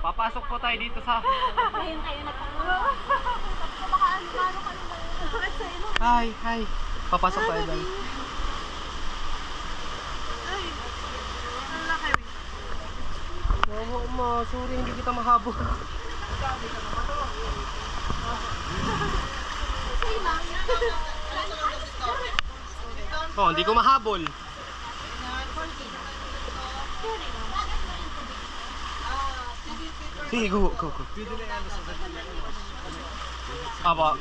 Papasok po tayo dito sa... Ayun kayo nagtanong. Baka ano kayo ba? Bakit sa ino? Hi, hi. Papasok tayo dyan. Ay, ang laki. Oo, ma. Sorry, hindi kita mahabol. Say lang. Oh, hindi ko mahabol. Sige, go. Aba.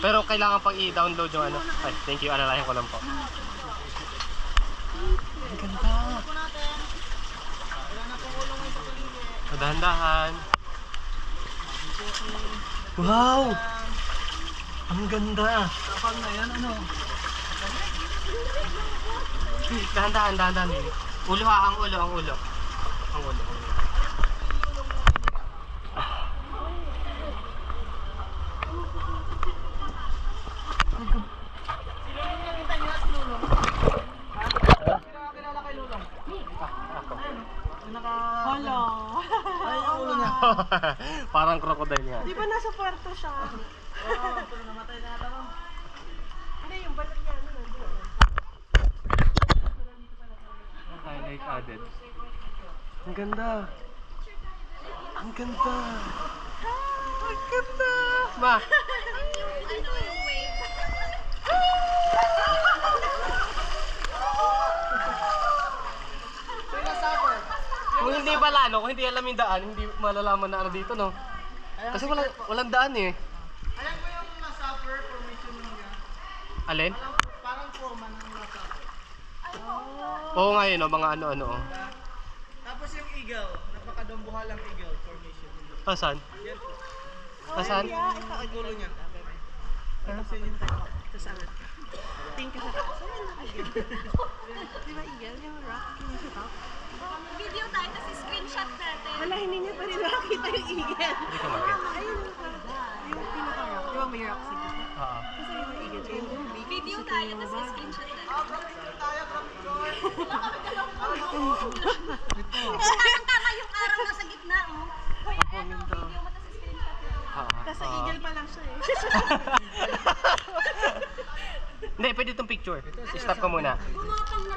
Pero kailangan pang i-download yung ano. Ay, thank you. Alalayan ko lang po. Ang ganda. Dahan-dahan. Wow! Ang ganda. Kapag na yan, ano? Dahan-dahan. Ulo ha, ang ulo. Ang ulo. Kilala kay Lulong. Ako. Hala. Ay, yung ulo niya. Parang crocodile nga. Di ba nasa puerto siya? Oo, pero namatay na ata. Hindi, yung balat niya. Ano, nandun. Highlight added. Ang ganda. Ang ganda. Ang ganda. Ma. Kung hindi pala, no? Kung hindi alam yung daan, hindi malalaman na ano dito, no? Kasi walang daan eh. Ayan ko yung suffer formation niya. Alin? Parang forma ng suffer. Oo nga yun, no? Mga ano-ano. Oh. Tapos yung eagle, napakadambuhalang eagle formation. Asan? Yan po. Asan? Ito ang ulo niya. Tapos yun yung tayo. Tapos ano? Thank you sa taas. Di ba eagle? Yung rock? Yung sa top? Video tayo, tapos screenshot natin. Hala, hindi niya pa rin nakakita yung eagle. Hindi ko mag-get. Ayun, yung pinaka-rock. Di ba may rock sa gitna? Oo. Tapos ayun yung eagle. Ayun yung big. Video tayo, tapos screenshot natin. Tama yung araw na sa gitna, oh. Hoy, ano, video mo, tapos screenshot natin. Tapos sa eagle pa lang siya eh. Hindi, pwede itong picture. Stop ko muna. Gumapang na